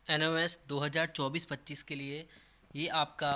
NOS 2024-25 के लिए ये आपका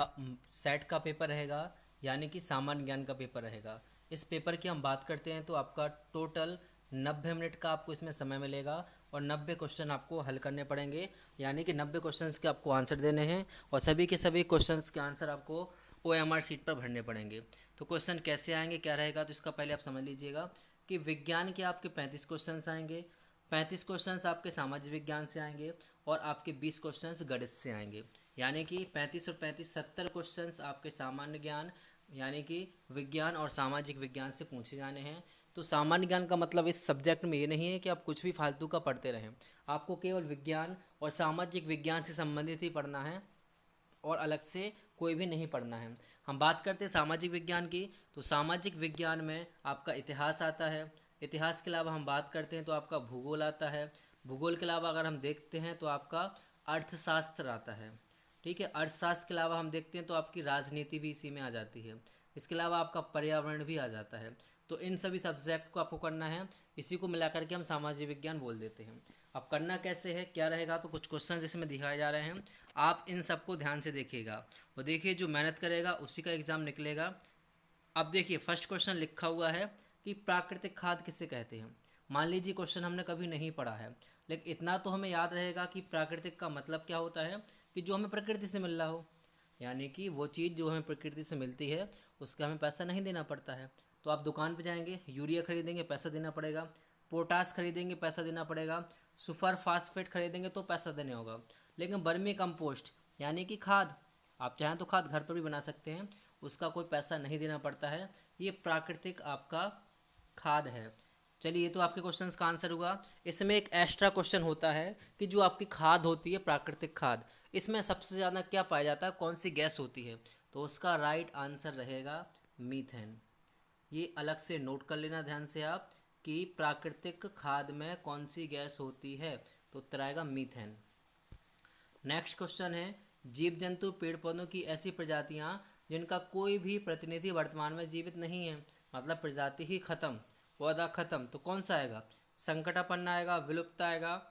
सेट का पेपर रहेगा, यानी कि सामान्य ज्ञान का पेपर रहेगा। इस पेपर की हम बात करते हैं तो आपका टोटल 90 मिनट का आपको इसमें समय मिलेगा और 90 क्वेश्चन आपको हल करने पड़ेंगे, यानी कि 90 क्वेश्चंस के आपको आंसर देने हैं और सभी के सभी क्वेश्चंस के आंसर आपको OMR शीट पर भरने पड़ेंगे। तो क्वेश्चन कैसे आएंगे, क्या रहेगा, तो इसका पहले आप समझ लीजिएगा कि विज्ञान के आपके 35 क्वेश्चंस आएंगे। 35 क्वेश्चंस आपके सामाजिक विज्ञान से आएंगे और आपके 20 क्वेश्चंस गणित से आएंगे, यानी कि 35 और 35 70 क्वेश्चंस आपके सामान्य ज्ञान यानी कि विज्ञान और सामाजिक विज्ञान से पूछे जाने हैं। तो सामान्य ज्ञान का मतलब इस सब्जेक्ट में ये नहीं है कि आप कुछ भी फालतू का पढ़ते रहें, आपको केवल विज्ञान और सामाजिक विज्ञान से संबंधित ही पढ़ना है और अलग से कोई भी नहीं पढ़ना है। हम बात करते हैं सामाजिक विज्ञान की, तो सामाजिक विज्ञान में आपका इतिहास आता है। इतिहास के अलावा हम बात करते हैं तो आपका भूगोल आता है। भूगोल के अलावा अगर हम देखते हैं तो आपका अर्थशास्त्र आता है। ठीक है, अर्थशास्त्र के अलावा हम देखते हैं तो आपकी राजनीति भी इसी में आ जाती है। इसके अलावा आपका पर्यावरण भी आ जाता है। तो इन सभी सब्जेक्ट को आपको करना है, इसी को मिला करके हम सामाजिक विज्ञान बोल देते हैं। अब करना कैसे है, क्या रहेगा, तो कुछ क्वेश्चन इसमें दिखाए जा रहे हैं, आप इन सबको ध्यान से देखिएगा और देखिए जो मेहनत करेगा उसी का एग्ज़ाम निकलेगा। अब देखिए फर्स्ट क्वेश्चन लिखा हुआ है कि प्राकृतिक खाद किसे कहते हैं। मान लीजिए क्वेश्चन हमने कभी नहीं पढ़ा है, लेकिन इतना तो हमें याद रहेगा कि प्राकृतिक का मतलब क्या होता है कि जो हमें प्रकृति से मिल रहा हो, यानी कि वो चीज़ जो हमें प्रकृति से मिलती है उसका हमें पैसा नहीं देना पड़ता है। तो आप दुकान पे जाएंगे, यूरिया खरीदेंगे पैसा देना पड़ेगा, पोटास खरीदेंगे पैसा देना पड़ेगा, सुपर फास्फेट खरीदेंगे तो पैसा देने होगा। लेकिन वर्मी कंपोस्ट यानी कि खाद, आप चाहें तो खाद घर पर भी बना सकते हैं, उसका कोई पैसा नहीं देना पड़ता है। ये प्राकृतिक आपका खाद है। चलिए, ये तो आपके क्वेश्चंस का आंसर हुआ। इसमें एक एक्स्ट्रा क्वेश्चन होता है कि जो आपकी खाद होती है प्राकृतिक खाद, इसमें सबसे ज़्यादा क्या पाया जाता है, कौन सी गैस होती है, तो उसका राइट आंसर रहेगा मीथेन। ये अलग से नोट कर लेना ध्यान से आप कि प्राकृतिक खाद में कौन सी गैस होती है, तो उत्तर आएगा मीथेन। नेक्स्ट क्वेश्चन है, जीव जंतु पेड़ पौधों की ऐसी प्रजातियां जिनका कोई भी प्रतिनिधि वर्तमान में जीवित नहीं है, मतलब प्रजाति ही खत्म, पौधा खत्म, तो कौन सा आएगा, संकटापन्न आएगा, विलुप्त आएगा,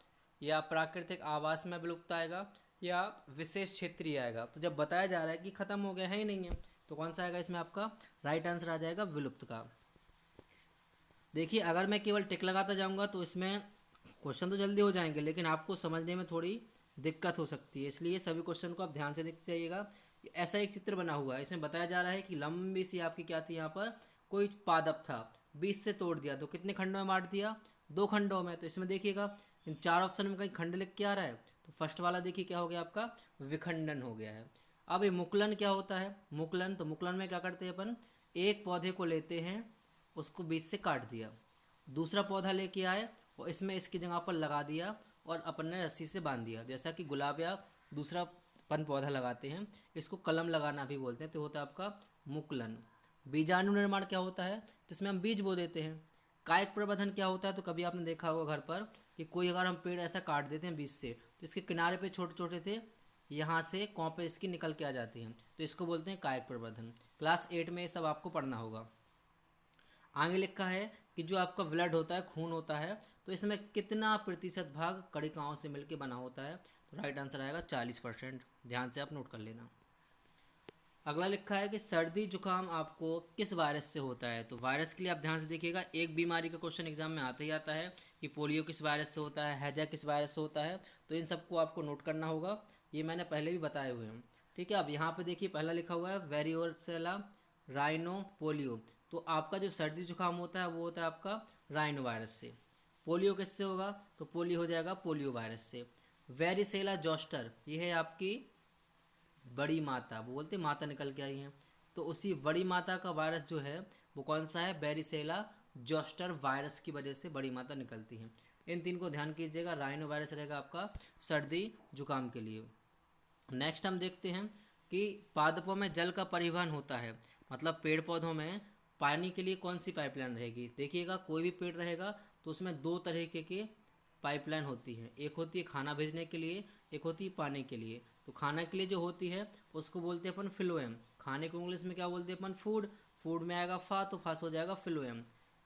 या प्राकृतिक आवास में विलुप्त आएगा, या विशेष क्षेत्रीय आएगा। तो जब बताया जा रहा है कि खत्म हो गया है ही नहीं है, तो कौन सा आएगा, इसमें आपका राइट आंसर आ जाएगा विलुप्त का। देखिए अगर मैं केवल टिक लगाता जाऊंगा तो इसमें क्वेश्चन तो जल्दी हो जाएंगे, लेकिन आपको समझने में थोड़ी दिक्कत हो सकती है, इसलिए सभी क्वेश्चन को आप ध्यान से देखते जाइएगा। ऐसा एक चित्र बना हुआ है, इसमें बताया जा रहा है कि लंबी सी आपकी क्या थी, यहाँ पर कोई पादप था, बीच से तोड़ दिया तो कितने खंडों में बांट दिया, 2 खंडों में। तो इसमें देखिएगा इन 4 ऑप्शन में कहीं खंड लिख के आ रहा है, तो फर्स्ट वाला देखिए क्या हो गया, आपका विखंडन हो गया है। अब ये मुकुलन क्या होता है, मुकुलन, तो मुकुलन में क्या करते हैं अपन, एक पौधे को लेते हैं, उसको बीच से काट दिया, दूसरा पौधा लेके आए और इसमें इसकी जगह पर लगा दिया और अपन ने रस्सी से बांध दिया, जैसा कि गुलाब या दूसरा पन पौधा लगाते हैं, इसको कलम लगाना भी बोलते हैं, तो होता है आपका मुकुलन। बीजाणु निर्माण क्या होता है, तो इसमें हम बीज बो देते हैं। कायिक प्रवर्धन क्या होता है, तो कभी आपने देखा होगा घर पर कि कोई अगर हम पेड़ ऐसा काट देते हैं बीच से, तो इसके किनारे पे छोटे छोटे थे, यहाँ से कौपें इसकी निकल के आ जाती हैं, तो इसको बोलते हैं कायिक प्रवर्धन। क्लास 8 में ये सब आपको पढ़ना होगा। आगे लिखा है कि जो आपका ब्लड होता है, खून होता है, तो इसमें कितना प्रतिशत भाग कणिकाओं से मिलकर बना होता है, तो राइट आंसर आएगा 40%। ध्यान से आप नोट कर लेना। अगला लिखा है कि सर्दी जुकाम आपको किस वायरस से होता है, तो वायरस के लिए आप ध्यान से देखिएगा, एक बीमारी का क्वेश्चन एग्जाम में आता ही आता है कि पोलियो किस वायरस से होता है, हैजा किस वायरस से होता है, तो इन सबको आपको नोट करना होगा, ये मैंने पहले भी बताए हुए हैं। ठीक है, अब यहाँ पे देखिए पहला लिखा हुआ है वेरियोसेला राइनो पोलियो, तो आपका जो सर्दी जुकाम होता है वो होता है आपका राइनो वायरस से। पोलियो किससे होगा, तो पोलियो हो जाएगा पोलियो वायरस से। वेरिसेला जोस्टर, ये है आपकी बड़ी माता, वो बोलते माता निकल के आई हैं, तो उसी बड़ी माता का वायरस जो है वो कौन सा है, बेरिसेला जोस्टर वायरस की वजह से बड़ी माता निकलती हैं। इन 3 को ध्यान कीजिएगा, राइनो वायरस रहेगा आपका सर्दी जुकाम के लिए। नेक्स्ट हम देखते हैं कि पादपों में जल का परिवहन होता है, मतलब पेड़ पौधों में पानी के लिए कौन सी पाइपलाइन रहेगी। देखिएगा कोई भी पेड़ रहेगा तो उसमें 2 तरीके के पाइपलाइन होती है, एक होती है खाना भेजने के लिए, एक होती है पानी के लिए। तो खाना के लिए जो होती है उसको बोलते हैं अपन फिलोएम, खाने को इंग्लिश में क्या बोलते हैं अपन, फूड, फूड में आएगा फा, तो फास हो जाएगा फिलोएम।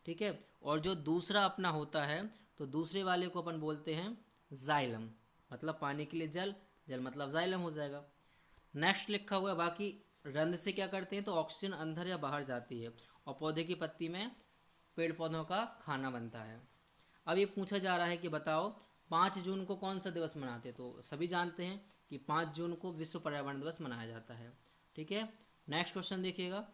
ठीक है, और जो दूसरा अपना होता है तो दूसरे वाले को अपन बोलते हैं जाइलम। मतलब पानी के लिए जल, जल मतलब जाइलम हो जाएगा। नेक्स्ट लिखा हुआ है बाकी रंध्र से क्या करते हैं, तो ऑक्सीजन अंदर या बाहर जाती है और पौधे की पत्ती में पेड़ पौधों का खाना बनता है। अब ये पूछा जा रहा है कि बताओ 5 जून को कौन सा दिवस मनाते हैं, तो सभी जानते हैं कि 5 जून को विश्व पर्यावरण दिवस मनाया जाता है। ठीक है, नेक्स्ट क्वेश्चन देखिएगा,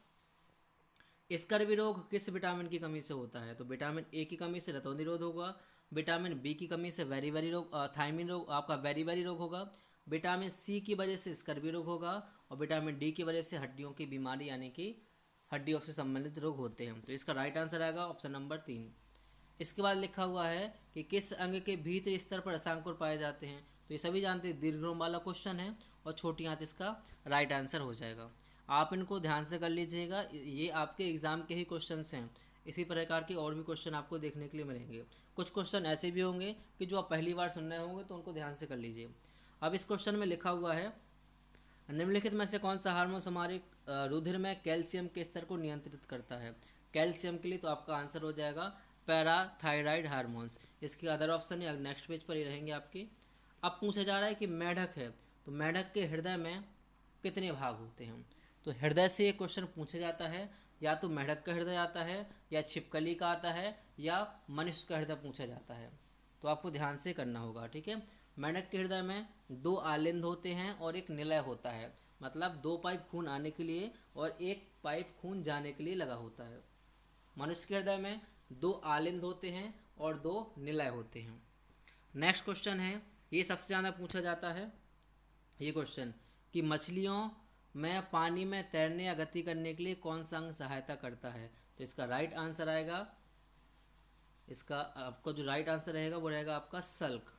स्कर्वी रोग किस विटामिन की कमी से होता है, तो विटामिन ए की कमी से रतौंधी रोग होगा, विटामिन बी की कमी से वेरी वेरी रोग थायमिन रोग आपका वेरी वेरी रोग होगा, विटामिन सी की वजह से स्कर्वी रोग होगा और विटामिन डी की वजह से हड्डियों की बीमारी यानी कि हड्डियों से संबंधित रोग होते हैं। तो इसका राइट आंसर आएगा ऑप्शन नंबर 3। इसके बाद लिखा हुआ है कि किस अंग के भीतरी स्तर पर रसांकुर पाए जाते हैं, तो ये सभी जानते हैं दीर्घ वाला क्वेश्चन है और छोटी आंत इसका राइट आंसर हो जाएगा। आप इनको ध्यान से कर लीजिएगा, ये आपके एग्जाम के ही क्वेश्चंस हैं। इसी प्रकार के और भी क्वेश्चन आपको देखने के लिए मिलेंगे। कुछ क्वेश्चन ऐसे भी होंगे कि जो आप पहली बार सुन रहे होंगे, तो उनको ध्यान से कर लीजिए। अब इस क्वेश्चन में लिखा हुआ है निम्नलिखित में से कौन सा हार्मोन हमारे रुधिर में कैल्शियम के स्तर को नियंत्रित करता है। कैल्शियम के लिए तो आपका आंसर हो जाएगा पैराथायराइड हार्मोन्स। इसके अदर ऑप्शन है नेक्स्ट पेज पर ही रहेंगे आपके। अब पूछा जा रहा है कि मेढक है, तो मेढक के हृदय में कितने भाग होते हैं, तो हृदय से ये क्वेश्चन पूछा जाता है। या तो मेढक का हृदय आता है, या छिपकली का आता है, या मनुष्य का हृदय पूछा जाता है। तो आपको ध्यान से करना होगा। ठीक है, मेंढक के हृदय में 2 आलिंद होते हैं और एक निलय होता है, मतलब 2 पाइप खून आने के लिए और 1 पाइप खून जाने के लिए लगा होता है। मनुष्य के हृदय में 2 आलिंद होते हैं और 2 निलय होते हैं। नेक्स्ट क्वेश्चन है, ये सबसे ज़्यादा पूछा जाता है ये क्वेश्चन, कि मछलियों में पानी में तैरने या गति करने के लिए कौन सा अंग सहायता करता है। तो इसका राइट आंसर आएगा, इसका आपका जो राइट आंसर रहेगा वो रहेगा आपका सल्क।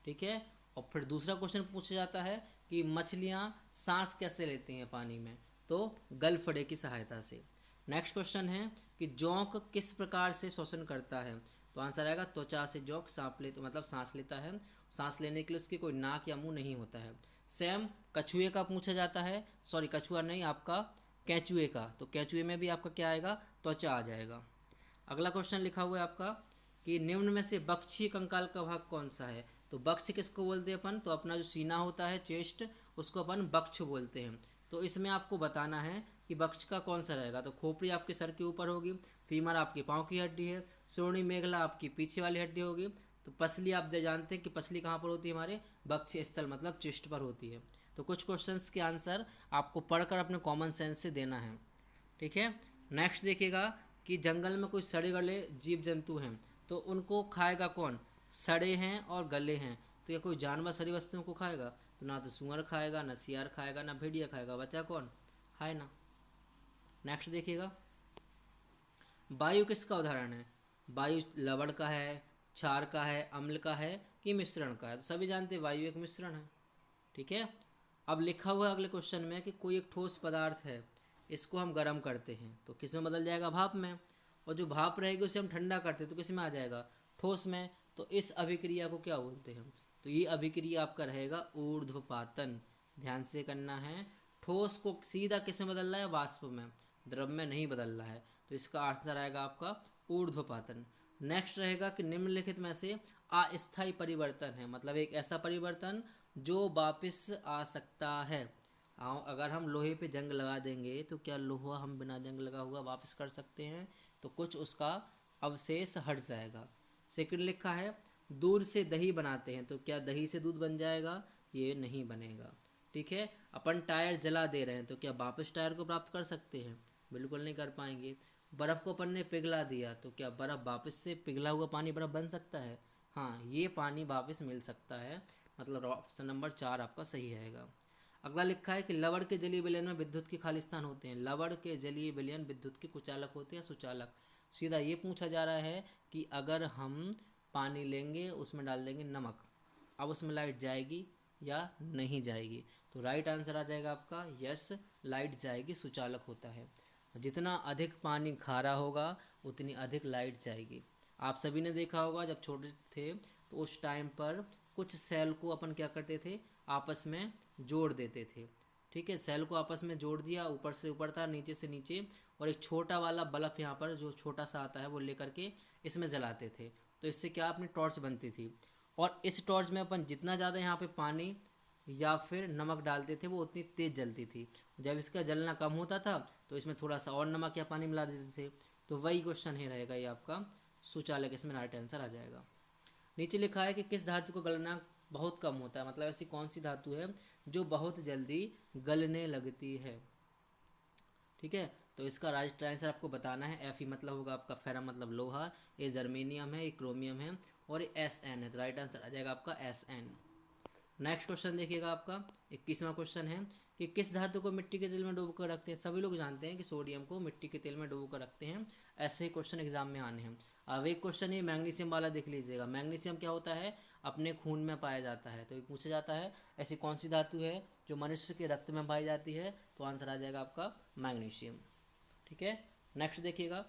ठीक है, और फिर दूसरा क्वेश्चन पूछा जाता है कि मछलियाँ सांस कैसे लेती हैं पानी में, तो गलफड़े की सहायता से। नेक्स्ट क्वेश्चन है कि जोंक किस प्रकार से श्वसन करता है, तो आंसर आएगा त्वचा से जोंक मतलब सांस लेता है। सांस लेने के लिए उसके कोई नाक या मुंह नहीं होता है। सेम कछुए का पूछा जाता है, सॉरी कछुआ नहीं, आपका कैचुए का, तो कैचुए में भी आपका क्या आएगा, त्वचा आ जाएगा। अगला क्वेश्चन लिखा हुआ है आपका कि निम्न में से बक्षीय कंकाल का भाग कौन सा है, तो बक्ष किसको बोलते हैं अपन, तो अपना जो सीना होता है चेस्ट, उसको अपन बक्ष बोलते हैं। तो इसमें आपको बताना है कि बक्ष का कौन सा रहेगा, तो खोपड़ी आपके सर के ऊपर होगी, फीमर आपके पाँव की हड्डी है, श्रोणी मेघला आपकी पीछे वाली हड्डी होगी, तो पसली आप जानते हैं कि पसली कहाँ पर होती है, हमारे बक्ष स्थल मतलब चेस्ट पर होती है। तो कुछ क्वेश्चंस के आंसर आपको पढ़कर अपने कॉमन सेंस से देना है। ठीक है, नेक्स्ट देखिएगा कि जंगल में कोई सड़े गले जीव जंतु हैं, तो उनको खाएगा कौन, सड़े हैं और गले हैं, तो क्या कोई जानवर सड़ी वस्तुओं को खाएगा, तो ना तो सूअर खाएगा, ना सियार खाएगा, ना भेड़िया खाएगा, बचा कौन, है ना। नेक्स्ट देखिएगा, वायु किसका उदाहरण है, वायु लवण का है, क्षार का है, अम्ल का है कि मिश्रण का है, तो सभी जानते हैं वायु एक मिश्रण है। ठीक है, अब लिखा हुआ है अगले क्वेश्चन में कि कोई एक ठोस पदार्थ है, इसको हम गर्म करते हैं तो किस में बदल जाएगा, भाप में, और जो भाप रहेगी उसे हम ठंडा करते हैं तो किस में आ जाएगा, ठोस में। तो इस अभिक्रिया को क्या बोलते हैं, तो ये अभिक्रिया आपका रहेगा ऊर्ध्वपातन। ध्यान से करना है, ठोस को सीधा किस में बदल रहा है, वाष्प में, द्रव में नहीं बदल रहा है, तो इसका आंसर आएगा आपका ऊर्ध्वपातन। नेक्स्ट रहेगा कि निम्नलिखित में से अस्थायी परिवर्तन है, मतलब एक ऐसा परिवर्तन जो वापस आ सकता है। अगर हम लोहे पे जंग लगा देंगे तो क्या लोहा हम बिना जंग लगा हुआ वापस कर सकते हैं, तो कुछ उसका अवशेष हट जाएगा। सेकंड लिखा है दूध से दही बनाते हैं, तो क्या दही से दूध बन जाएगा, ये नहीं बनेगा। ठीक है, अपन टायर जला दे रहे हैं तो क्या वापस टायर को प्राप्त कर सकते हैं, बिल्कुल नहीं कर पाएंगे। बर्फ़ को अपन ने पिघला दिया तो क्या बर्फ़ वापस से पिघला हुआ पानी बर्फ़ बन सकता है, हाँ ये पानी वापस मिल सकता है, मतलब ऑप्शन नंबर 4 आपका सही रहेगा। अगला लिखा है कि लवण के जलीय विलयन में विद्युत के खाली स्थान होते हैं, लवण के जलीय विलयन विद्युत के कुचालक होते हैं, सुचालक। सीधा ये पूछा जा रहा है कि अगर हम पानी लेंगे उसमें डाल देंगे नमक, अब उसमें लाइट जाएगी या नहीं जाएगी, तो राइट आंसर आ जाएगा आपका यस, लाइट जाएगी, सुचालक होता है। जितना अधिक पानी खारा होगा उतनी अधिक लाइट जाएगी। आप सभी ने देखा होगा जब छोटे थे तो उस टाइम पर कुछ सेल को अपन क्या करते थे, आपस में जोड़ देते थे। ठीक है, सेल को आपस में जोड़ दिया, ऊपर से ऊपर था, नीचे से नीचे, और एक छोटा वाला बल्ब यहाँ पर जो छोटा सा आता है वो लेकर के इसमें जलाते थे, तो इससे क्या अपनी टॉर्च बनती थी। और इस टॉर्च में अपन जितना ज़्यादा यहाँ पे पानी या फिर नमक डालते थे वो उतनी तेज़ जलती थी। जब इसका जलना कम होता था तो इसमें थोड़ा सा और नमक या पानी मिला देते थे। तो वही क्वेश्चन ही रहेगा ये आपका शौचालय, इसमें राइट आंसर आ जाएगा। नीचे लिखा है कि किस धातु का गलनांक बहुत कम होता है, मतलब ऐसी कौन सी धातु है जो बहुत जल्दी गलने लगती है। ठीक है, तो इसका राइट आंसर आपको बताना है। एफ ई मतलब होगा आपका फेरम मतलब लोहा, ये जर्मेनियम है, ये क्रोमियम है और ये एस एन है। तो राइट आंसर आ जाएगा आपका एस एन। नेक्स्ट क्वेश्चन देखिएगा आपका 21वां क्वेश्चन है कि किस धातु को मिट्टी के तेल में डूब कर रखते हैं। सभी लोग जानते हैं कि सोडियम को मिट्टी के तेल में डूब कर रखते हैं, ऐसे ही क्वेश्चन एग्जाम में आने हैं। अब एक क्वेश्चन ये मैग्नीशियम वाला देख लीजिएगा। मैग्नीशियम क्या होता है, अपने खून में पाया जाता है। तो ये पूछा जाता है ऐसी कौन सी धातु है जो मनुष्य के रक्त में पाई जाती है, तो आंसर आ जाएगा आपका मैग्नीशियम। ठीक है, नेक्स्ट देखिएगा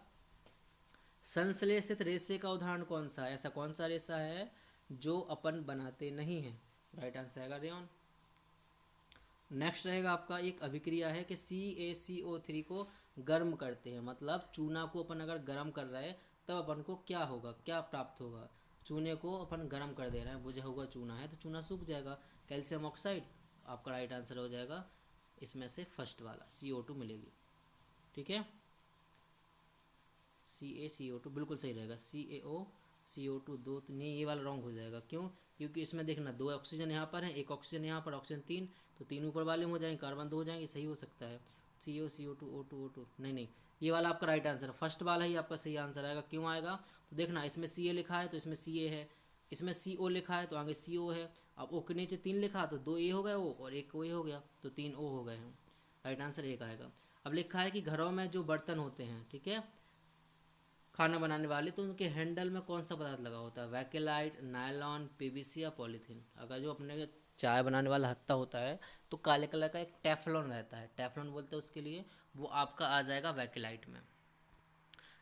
संश्लेषित रेशे का उदाहरण कौन सा है। ऐसा कौन सा रेशा है जो अपन बनाते नहीं हैं, राइट आंसर आएगा रेयॉन। नेक्स्ट रहेगा आपका एक अभिक्रिया है कि CaCO3 को गर्म करते हैं, मतलब चूना को अपन अगर गर्म कर रहे हैं तब अपन को क्या होगा, क्या प्राप्त होगा। चूने को अपन गर्म कर दे रहे हैं, बुझा हुआ चूना है तो चूना सूख जाएगा, कैल्शियम ऑक्साइड। आपका राइट आंसर हो जाएगा इसमें से फर्स्ट वाला CO2 मिलेगी। ठीक है, CaCO2 बिल्कुल सही रहेगा। CaO CO2 दो तो नहीं, ये वाला रॉन्ग हो जाएगा। क्यों, क्योंकि इसमें देखना दो ऑक्सीजन यहाँ पर है, एक ऑक्सीजन यहाँ पर, ऑक्सीजन 3, तो 3 ऊपर वाले में हो जाएंगे, कार्बन 2 हो जाएंगे, सही हो सकता है। CO CO2 O2 नहीं नहीं, ये वाला आपका राइट आंसर है, फर्स्ट वाला ही आपका सही आंसर आएगा। क्यों आएगा, तो देखना इसमें Ca लिखा है तो इसमें Ca है, इसमें CO लिखा है तो आगे CO है। अब O के नीचे 3 लिखा तो 2 A हो गया O और 1 O हो गया, तो 3 O हो गए हैं। राइट आंसर एक आएगा। अब लिखा है कि घरों में जो बर्तन होते हैं, ठीक है, खाना बनाने वाले, तो उनके हैंडल में कौन सा पदार्थ लगा होता है, वैकेलाइट, नायलॉन, PVC या पॉलीथीन। अगर जो अपने चाय बनाने वाला हत्ता होता है तो काले कलर का एक टेफलॉन रहता है, टेफलॉन बोलते हैं उसके लिए, वो आपका आ जाएगा वैकेलाइट में।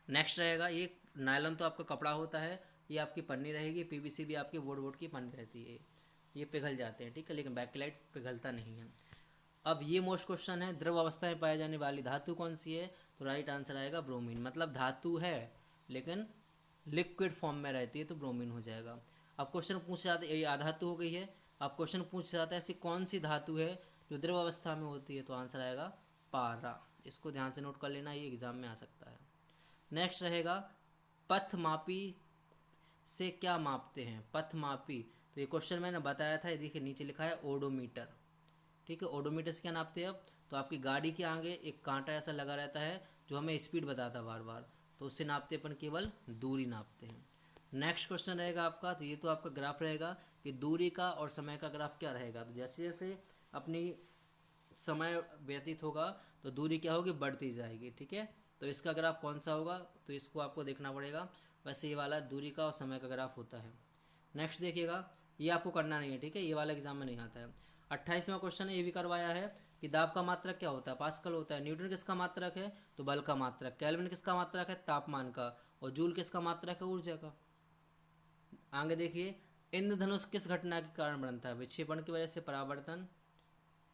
नेक्स्ट रहेगा ये नायलॉन तो आपका कपड़ा होता है, ये आपकी पन्नी रहेगी। PVC भी आपकी बोर्ड की पन्नी रहती है, ये पिघल जाते हैं, ठीक है, लेकिन बैकलाइट पिघलता नहीं है। अब ये मोस्ट क्वेश्चन है, द्रव अवस्था में पाई जाने वाली धातु कौन सी है, तो राइट आंसर आएगा ब्रोमीन। मतलब धातु है लेकिन लिक्विड फॉर्म में रहती है, तो ब्रोमीन हो जाएगा। अब क्वेश्चन पूछ जाते, ये आधातु हो गई है। अब क्वेश्चन पूछ जाता है ऐसी कौन सी धातु है जो द्रव अवस्था में होती है, तो आंसर आएगा पारा। इसको ध्यान से नोट कर लेना, ये एग्जाम में आ सकता है। नेक्स्ट रहेगा पथमापी से क्या मापते हैं, पथमापी। तो ये क्वेश्चन मैंने बताया था, ये देखिए नीचे लिखा है ओडोमीटर। ठीक है, ओडोमीटर से क्या नापते हैं अब, तो आपकी गाड़ी के आगे एक कांटा ऐसा लगा रहता है जो हमें स्पीड बताता है बार बार, तो उससे नापते अपन केवल दूरी नापते हैं। नेक्स्ट क्वेश्चन रहेगा आपका, तो ये तो आपका ग्राफ रहेगा कि दूरी का और समय का ग्राफ क्या रहेगा। तो जैसे जैसे अपनी समय व्यतीत होगा तो दूरी क्या होगी, बढ़ती जाएगी। ठीक है, तो इसका ग्राफ कौन सा होगा, तो इसको आपको देखना पड़ेगा। वैसे ये वाला दूरी का और समय का ग्राफ होता है। नेक्स्ट देखिएगा, ये आपको करना नहीं है, ठीक है, ये वाला एग्जाम में नहीं आता है। 28वां क्वेश्चन है, ये भी करवाया है कि दाब का मात्रक क्या होता है, पास्कल होता है। न्यूटन किसका मात्रक है, तो बल का मात्रक। केल्विन किसका मात्रक है, तापमान का। और जूल किसका मात्रक है, ऊर्जा का। आगे देखिए, इंद्रधनुष किस घटना के कारण बनता है, विक्षेपण की वजह से, परावर्तन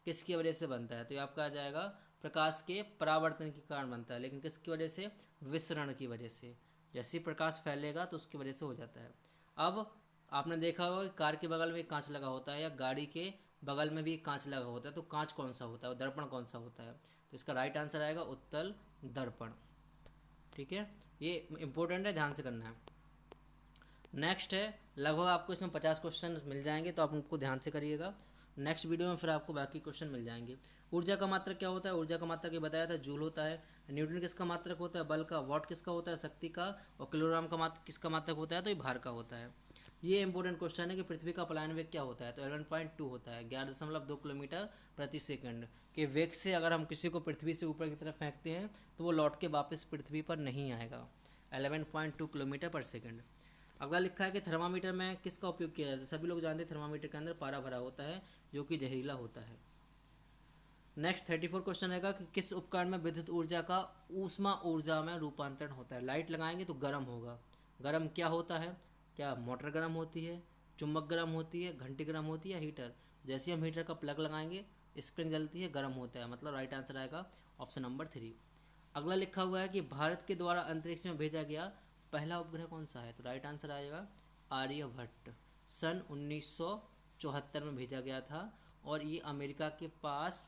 किसकी वजह से बनता है, तो ये आपका आ जाएगा प्रकाश के परावर्तन के कारण बनता है, लेकिन किसकी वजह से, विसरण की वजह से। जैसे प्रकाश फैलेगा तो उसकी वजह से हो जाता है। अब आपने देखा होगा कि कार के बगल में एक कांच लगा होता है या गाड़ी के बगल में भी एक कांच लगा होता है, तो कांच कौन सा होता है, दर्पण कौन सा होता है, तो इसका राइट आंसर आएगा उत्तल दर्पण। ठीक है, ये इंपॉर्टेंट है, ध्यान से करना है। नेक्स्ट है, लगभग आपको इसमें 50 क्वेश्चन मिल जाएंगे, तो आप उनको ध्यान से करिएगा। नेक्स्ट वीडियो में फिर आपको बाकी क्वेश्चन मिल जाएंगे। ऊर्जा का मात्रक क्या होता है, ऊर्जा का मात्रक ये बताया था, जूल होता है। न्यूटन किसका मात्रक होता है, बल का। वॉट किसका होता है, शक्ति का। और किलोग्राम का मात्रक किसका मात्रक होता है, तो ये भार का होता है। ये इंपॉर्टेंट क्वेश्चन है कि पृथ्वी का पलायन वेग क्या होता है, तो 11.2 होता है, 11.2 किलोमीटर प्रति सेकंड के वेग से अगर हम किसी को पृथ्वी से ऊपर की तरफ फेंकते हैं तो वो लौट के वापस पृथ्वी पर नहीं आएगा। 11.2 किलोमीटर पर सेकंड। अगला लिखा है कि थर्मामीटर में किसका उपयोग किया जाता है। सभी लोग जानते हैं थर्मामीटर के अंदर पारा भरा होता है जो कि जहरीला होता है। नेक्स्ट 34 क्वेश्चन रहेगा कि किस उपकरण में विद्युत ऊर्जा का ऊष्मा ऊर्जा में रूपांतरण होता है। लाइट लगाएंगे तो गर्म होगा, गर्म क्या होता है, क्या मोटर गर्म होती है, चुंबक गर्म होती है, घंटी गर्म होती है या हीटर। जैसे हम हीटर का प्लग लगाएंगे स्प्रिंग जलती है, गर्म होता है, मतलब राइट आंसर आएगा ऑप्शन नंबर 3। अगला लिखा हुआ है कि भारत के द्वारा अंतरिक्ष में भेजा गया पहला उपग्रह कौन सा है, तो राइट आंसर आएगा आर्यभट्ट। सन 1974 में भेजा गया था। और ये अमेरिका के पास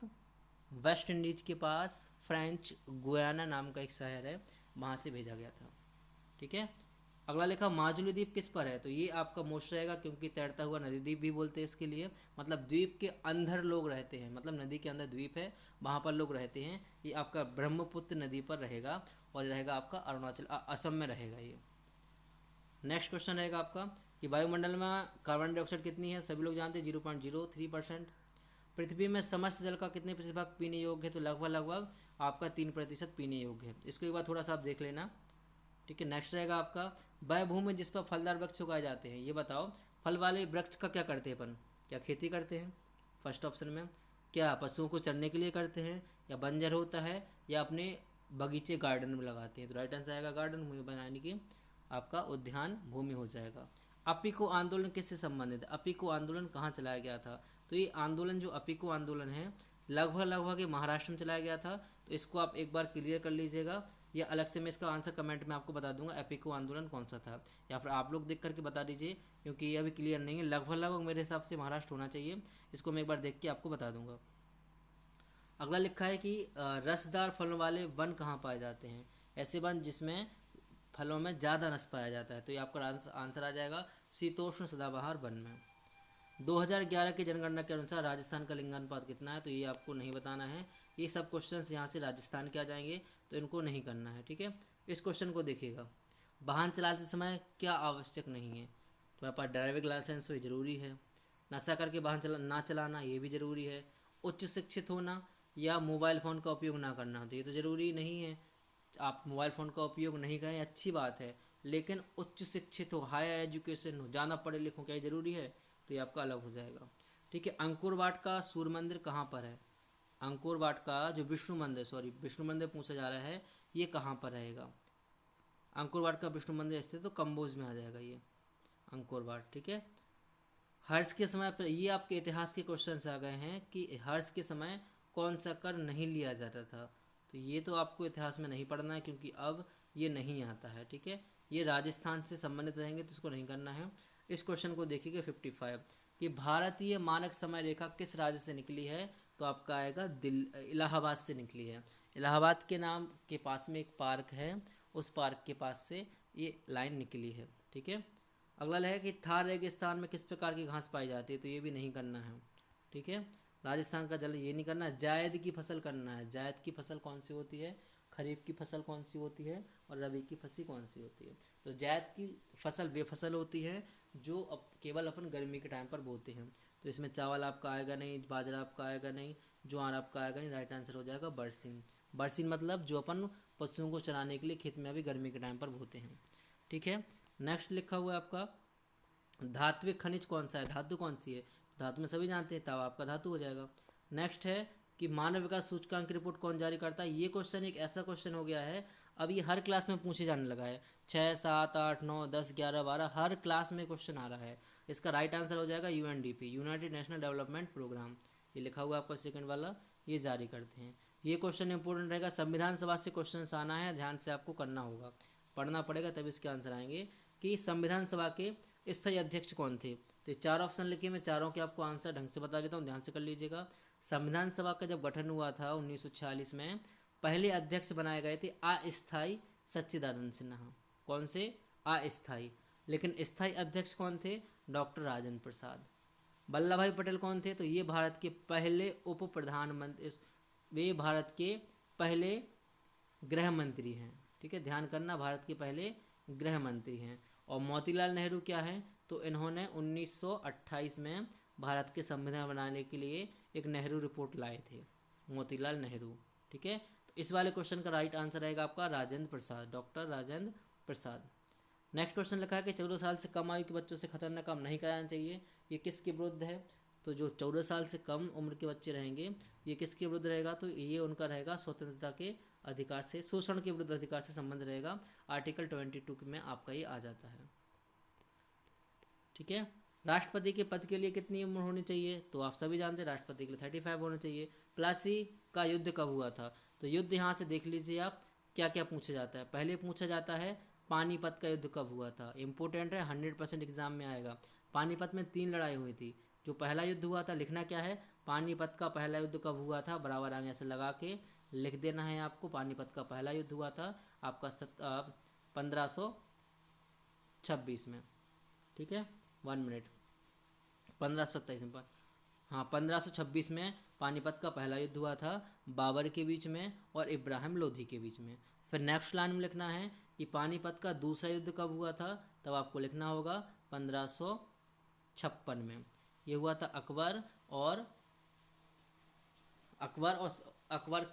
वेस्ट इंडीज के पास फ्रेंच गुयाना नाम का एक शहर है, वहाँ से भेजा गया था। ठीक है। अगला लिखा माजुली द्वीप किस पर है, तो ये आपका मोस्ट रहेगा क्योंकि तैरता हुआ नदी द्वीप भी बोलते हैं इसके लिए, मतलब द्वीप के अंदर लोग रहते हैं, मतलब नदी के अंदर द्वीप है वहाँ पर लोग रहते हैं। ये आपका ब्रह्मपुत्र नदी पर रहेगा और रहेगा आपका अरुणाचल असम में रहेगा ये। नेक्स्ट क्वेश्चन रहेगा आपका कि वायुमंडल में कार्बन डाइऑक्साइड कितनी है, सभी लोग जानते हैं 0.03%। पृथ्वी में समस्त जल का कितने प्रतिशत पीने योग्य है, तो लगभग आपका 3% पीने योग्य है। इसको एक बार थोड़ा सा आप देख लेना। ठीक है। नेक्स्ट रहेगा आपका वह भूमि जिस पर फलदार वृक्ष उगाए जाते हैं, ये बताओ फल वाले वृक्ष का क्या करते हैं अपन, क्या खेती करते हैं फर्स्ट ऑप्शन में, क्या पशुओं को चरने के लिए करते हैं, या बंजर होता है, या अपने बगीचे गार्डन में लगाते हैं। तो राइट आंसर आएगा गार्डन भूमि बनाने की आपका उद्यान भूमि हो जाएगा। अपिको आंदोलन किससे संबंधित है, अपिको आंदोलन कहाँ चलाया गया था, तो ये आंदोलन जो अपिको आंदोलन है लगभग ये महाराष्ट्र में चलाया गया था। तो इसको आप एक बार क्लियर कर लीजिएगा, या अलग से मैं इसका आंसर कमेंट में आपको बता दूंगा एपिको आंदोलन कौन सा था, या फिर आप लोग देख करके बता दीजिए क्योंकि ये अभी क्लियर नहीं है। लगभग मेरे हिसाब से महाराष्ट्र होना चाहिए, इसको मैं एक बार देख के आपको बता दूंगा। अगला लिखा है कि रसदार फलों वाले वन कहाँ पाए जाते हैं, ऐसे वन जिसमें फलों में ज़्यादा रस पाया जाता है, तो ये आपका आंसर आ जाएगा शीतोष्ण सदाबहार वन में। 2011 की जनगणना के अनुसार राजस्थान का लिंगानुपात कितना है, तो ये आपको नहीं बताना है। ये सब क्वेश्चंस यहाँ से राजस्थान के आ जाएंगे, तो इनको नहीं करना है। ठीक है। इस क्वेश्चन को देखिएगा, वाहन चलाते समय क्या आवश्यक नहीं है, तुम्हारे पास ड्राइविंग लाइसेंस हो जरूरी है, नशा करके वाहन ना चलाना ये भी ज़रूरी है, उच्च शिक्षित होना या मोबाइल फ़ोन का उपयोग ना करना, तो ये तो ज़रूरी नहीं है। आप मोबाइल फ़ोन का उपयोग नहीं करें अच्छी बात है, लेकिन उच्च शिक्षित हो, हायर एजुकेशन हो, ज़्यादा पढ़े लिखो, क्या ज़रूरी है, तो ये आपका अलग हो जाएगा। ठीक है। अंकुर वाट का सूर्य मंदिर कहाँ पर है, अंकुर वाट का जो विष्णु मंदिर पूछा जा रहा है, ये कहाँ पर रहेगा। अंकुर वाट का विष्णु मंदिर स्थित तो कंबोज में आ जाएगा ये अंकुर वाट। ठीक है। हर्ष के समय पर, ये आपके इतिहास के क्वेश्चन आ गए हैं कि हर्ष के समय कौन सा कर नहीं लिया जाता था, तो ये तो आपको इतिहास में नहीं पढ़ना है क्योंकि अब ये नहीं आता है। ठीक है। ये राजस्थान से संबंधित रहेंगे तो इसको नहीं करना है। इस क्वेश्चन को देखिएगा 55 कि भारतीय मानक समय रेखा किस राज्य से निकली है, तो आपका आएगा इलाहाबाद से निकली है। इलाहाबाद के नाम के पास में एक पार्क है, उस पार्क के पास से ये लाइन निकली है। ठीक है। अगला है कि थार रेगिस्तान में किस प्रकार की घास पाई जाती है, तो ये भी नहीं करना है। ठीक है। राजस्थान का जल ये नहीं करना है। जायद की फसल करना है, जायद की फसल कौन सी होती है, खरीफ की फसल कौन सी होती है, और रबी की फसल कौन सी होती है, तो जायद की फसल वे फसल होती है जो केवल अपन गर्मी के टाइम पर बोते हैं। तो इसमें चावल आपका आएगा नहीं, बाजरा आपका आएगा नहीं, ज्वार आपका आएगा नहीं, राइट आंसर हो जाएगा बरसीन। बरसीन मतलब जो अपन पशुओं को चराने के लिए खेत में अभी गर्मी के टाइम पर बोते हैं। ठीक है। नेक्स्ट लिखा हुआ है आपका धात्विक खनिज कौन सा है, धातु कौन सी है, धातु में सभी जानते हैं, तब आपका धातु हो जाएगा। नेक्स्ट है कि मानव विकास सूचकांक की रिपोर्ट कौन जारी करता है, ये क्वेश्चन एक ऐसा क्वेश्चन हो गया है अब ये हर क्लास में पूछे जाने लगा है। 6, 7, 8, 9, 10, 11, 12 हर क्लास में क्वेश्चन आ रहा है। इसका राइट आंसर हो जाएगा UNDP, United National Development Programme. ये लिखा हुआ है आपका सेकंड वाला, ये जारी करते हैं। ये क्वेश्चन इंपॉर्टेंट रहेगा, संविधान सभा से क्वेश्चन आना है, ध्यान से आपको करना होगा, पढ़ना पड़ेगा तब इसके आंसर आएंगे। कि संविधान सभा के स्थायी अध्यक्ष कौन थे, तो 4 ऑप्शन लिखे, मैं चारों के आपको आंसर ढंग से बता देता हूँ, ध्यान से कर लीजिएगा। संविधान सभा का जब गठन हुआ था 1946 में, पहले अध्यक्ष बनाए गए थे अस्थाई सच्चिदानंद सिन्हा। कौन से, अस्थाई। लेकिन स्थायी अध्यक्ष कौन थे, डॉक्टर राजेंद्र प्रसाद। वल्लभ भाई पटेल कौन थे, तो ये भारत के पहले उप प्रधानमंत्री, वे भारत के पहले गृह मंत्री हैं। ठीक है, ध्यान करना, भारत के पहले गृह मंत्री हैं। और मोतीलाल नेहरू क्या है, तो इन्होंने 1928 में भारत के संविधान बनाने के लिए एक नेहरू रिपोर्ट लाए थे, मोतीलाल नेहरू। ठीक है, तो इस वाले क्वेश्चन का राइट आंसर रहेगा आपका Rajendra Prasad, doctor Rajendra Prasad. Next question लिखा है कि 14 साल से कम आयु के बच्चों से खतरनाक काम नहीं कराना चाहिए, ये किसके विरुद्ध है, तो जो 14 साल से कम उम्र के बच्चे रहेंगे ये किसके विरुद्ध रहेगा, तो ये उनका रहेगा स्वतंत्रता के अधिकार से, शोषण के विरुद्ध अधिकार से संबंध रहेगा। आर्टिकल 22 में आपका ये आ जाता है। ठीक है, राष्ट्रपति के पद के लिए कितनी उम्र होनी चाहिए, तो आप सभी जानते हैं राष्ट्रपति के लिए 35 होना चाहिए। प्लासी का युद्ध कब हुआ था, तो युद्ध यहाँ से देख लीजिए आप क्या क्या पूछा जाता है। पहले पूछा जाता है पानीपत का युद्ध कब हुआ था, इंपॉर्टेंट है, 100% एग्जाम में आएगा। पानीपत में 3 लड़ाई हुई थी। जो पहला युद्ध हुआ था, लिखना क्या है, पानीपत का पहला युद्ध कब हुआ था, बराबर आगे ऐसे लगा के लिख देना है आपको। पानीपत का पहला युद्ध हुआ था आपका 1526 में, ठीक है, 1 मिनट, 1527 में, हाँ 1526 में पानीपत का पहला युद्ध हुआ था बाबर के बीच में और इब्राहिम लोधी के बीच में। फिर नेक्स्ट लाइन में लिखना है कि पानीपत का दूसरा युद्ध कब हुआ था, तब आपको लिखना होगा 1556 में। ये हुआ था और अकबर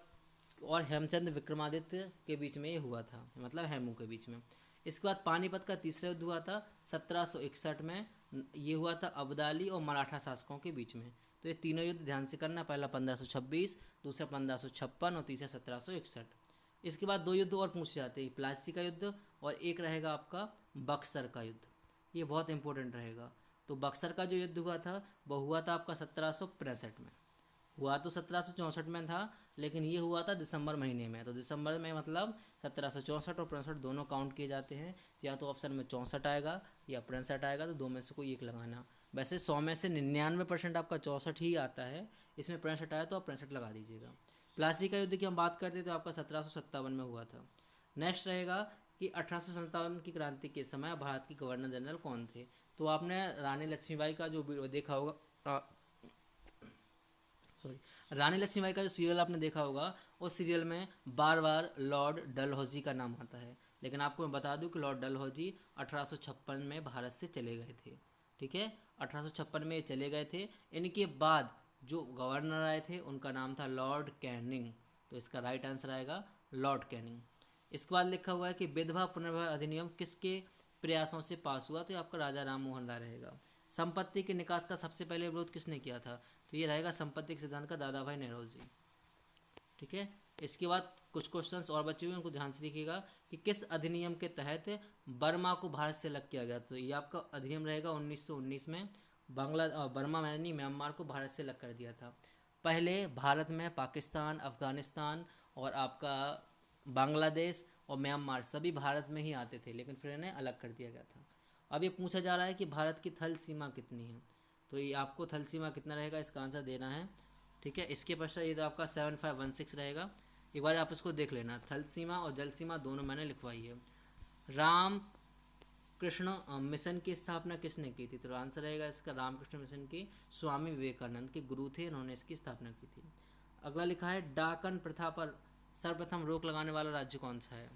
और हेमचंद विक्रमादित्य के बीच में ये हुआ था, मतलब हेमू के बीच में। इसके बाद पानीपत का तीसरा युद्ध हुआ था 1761 में। ये हुआ था अब्दाली और मराठा शासकों के बीच में। तो ये तीनों युद्ध ध्यान से करना, पहला 1526, दूसरा 1556 और तीसरा 1761। इसके बाद 2 युद्ध और पूछे जाते हैं, प्लासी का युद्ध और एक रहेगा आपका बक्सर का युद्ध। ये बहुत इंपॉर्टेंट रहेगा। तो बक्सर का जो युद्ध हुआ था वो हुआ था आपका 1765 में। हुआ तो 1764 में था, लेकिन ये हुआ था दिसंबर महीने में। तो दिसंबर में मतलब 1764 और 65 दोनों काउंट किए जाते हैं। या तो ऑप्शन में 64 आएगा या 65 आएगा, तो 2 में से कोई एक लगाना। वैसे 100 में से 99% आपका 64 ही आता है, इसमें 65 आया तो आप 65 लगा दीजिएगा। प्लासी का युद्ध की हम बात करते तो आपका 1757 में हुआ था। नेक्स्ट रहेगा कि 1857 की क्रांति के समय भारत की गवर्नर जनरल कौन थे। तो आपने रानी लक्ष्मीबाई का जो देखा होगा, रानी लक्ष्मीबाई का जो सीरियल आपने देखा होगा, उस सीरियल में बार बार लॉर्ड डलहौजी का नाम आता है। लेकिन आपको मैं बता दूं कि लॉर्ड डलहौजी 1856 में भारत से चले गए थे, ठीक है, 1856 में ये चले गए थे। इनके बाद जो गवर्नर आए थे उनका नाम था लॉर्ड कैनिंग। तो इसका राइट आंसर आएगा लॉर्ड कैनिंग। इसके बाद लिखा हुआ है कि विधवा पुनर्विवाह अधिनियम किसके प्रयासों से पास हुआ, तो ये आपका राजा राम मोहन राय रहेगा। संपत्ति के निकास का सबसे पहले विरोध किसने किया था, तो ये रहेगा संपत्ति के सिद्धांत का दादा भाई नेहरूजी, ठीक है। इसके बाद कुछ क्वेश्चंस और बचे हुए हैं, उनको ध्यान से देखिएगा कि किस अधिनियम के तहत बर्मा को भारत से अलग किया गया। तो ये आपका अधिनियम रहेगा 1919 में। बर्मा यानी म्यांमार को भारत से अलग कर दिया था। पहले भारत में पाकिस्तान, अफगानिस्तान और आपका बांग्लादेश और म्यांमार सभी भारत में ही आते थे, लेकिन फिर इन्हें अलग कर दिया गया था। अब ये पूछा जा रहा है कि भारत की थल सीमा कितनी है, तो ये आपको थल सीमा कितना रहेगा इसका आंसर देना है, ठीक है। इसके पश्चात ये तो आपका 7516 रहेगा। एक बार आप इसको देख लेना, थल सीमा और जल सीमा दोनों मैंने लिखवाई है। राम कृष्ण मिशन की स्थापना किसने की थी, तो आंसर रहेगा इसका रामकृष्ण मिशन की स्वामी विवेकानंद के गुरु थे, इन्होंने इसकी स्थापना की थी। अगला लिखा है डाकन प्रथा पर सर्वप्रथम रोक लगाने वाला राज्य कौन सा है।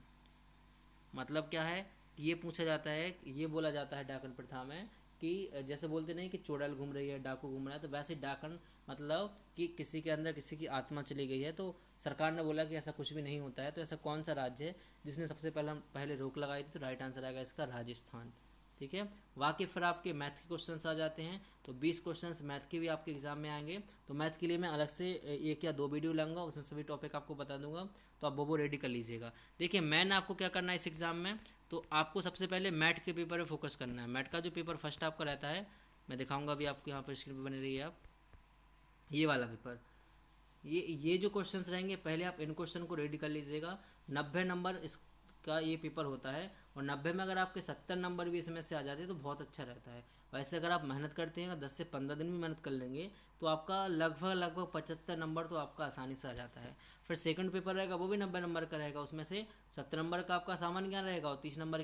मतलब क्या है, ये पूछा जाता है, ये बोला जाता है डाकन प्रथा में कि जैसे बोलते नहीं कि चुड़ैल घूम रही है, डाकू घूम रहा है, तो वैसे डाकन मतलब कि किसी के अंदर किसी की आत्मा चली गई है। तो सरकार ने बोला कि ऐसा कुछ भी नहीं होता है। तो ऐसा कौन सा राज्य है जिसने सबसे पहले रोक लगाई थी, तो राइट आंसर आएगा इसका राजस्थान, ठीक है। वाकिफ फिर आपके मैथ के क्वेश्चंस आ जाते हैं, तो 20 क्वेश्चंस मैथ के भी आपके एग्जाम में आएंगे। तो मैथ के लिए मैं अलग से 1 या 2 वीडियो लाऊंगा, उसमें सभी टॉपिक आपको बता दूंगा, तो आप वो रेडी कर लीजिएगा। देखिए मैंने आपको क्या करना है इस एग्ज़ाम में, तो आपको सबसे पहले मैथ के पेपर पर फोकस करना है। मैथ का जो पेपर फर्स्ट आपका रहता है, मैं दिखाऊंगा अभी आपको, यहाँ पर स्क्रीन पर बने रहिए आप, ये वाला पेपर, ये जो क्वेश्चंस रहेंगे पहले आप इन क्वेश्चन को रेडी कर लीजिएगा। 90 नंबर इसका ये पेपर होता है, और 90 में अगर आपके 70 नंबर भी इसमें से आ जाते हैं तो बहुत अच्छा रहता है। वैसे अगर आप मेहनत करते हैं, 10 से 15 दिन भी मेहनत कर लेंगे, तो आपका लगभग 75 नंबर तो आपका आसानी से आ जाता है। फिर सेकंड पेपर रहेगा, वो भी 90 नंबर का रहेगा, उसमें से 70 नंबर का आपका सामान्य ज्ञान रहेगा और 20 नंबर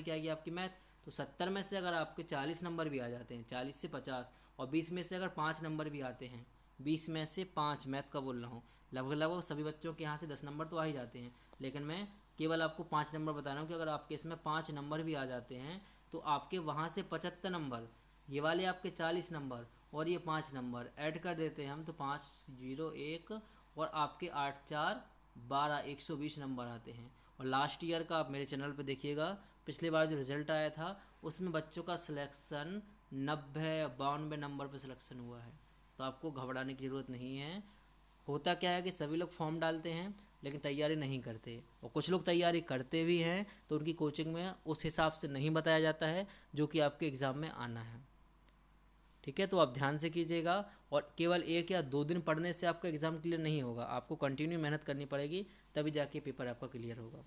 की आएगी आपकी मैथ। तो 70 में से अगर आपके 40 नंबर भी आ जाते हैं, 40 से 50, और 20 में से अगर 5 नंबर भी आते हैं, 20 में से 5, मैथ का बोल रहा हूँ, लगभग सभी बच्चों के यहाँ से 10 नंबर तो आ ही जाते हैं, लेकिन मैं केवल आपको 5 नंबर बता रहा हूँ कि अगर आपके इसमें 5 नंबर भी आ जाते हैं तो आपके वहाँ से 75 नंबर, ये वाले आपके 40 नंबर और ये 5 नंबर ऐड कर देते हैं हम, तो 5 0 1 और आपके 8 4 12, 120 नंबर आते हैं। और लास्ट ईयर का आप मेरे चैनल पे देखिएगा, पिछले बार जो रिज़ल्ट आया था उसमें बच्चों का सिलेक्शन 90-92 नंबर पर सिलेक्शन हुआ है। तो आपको घबराने की ज़रूरत नहीं है। होता क्या है कि सभी लोग फॉर्म डालते हैं लेकिन तैयारी नहीं करते, और कुछ लोग तैयारी करते भी हैं तो उनकी कोचिंग में उस हिसाब से नहीं बताया जाता है जो कि आपके एग्ज़ाम में आना है, ठीक है। तो आप ध्यान से कीजिएगा, और केवल 1 या 2 दिन पढ़ने से आपका एग्ज़ाम क्लियर नहीं होगा, आपको कंटिन्यू मेहनत करनी पड़ेगी, तभी जाके पेपर आपका क्लियर होगा।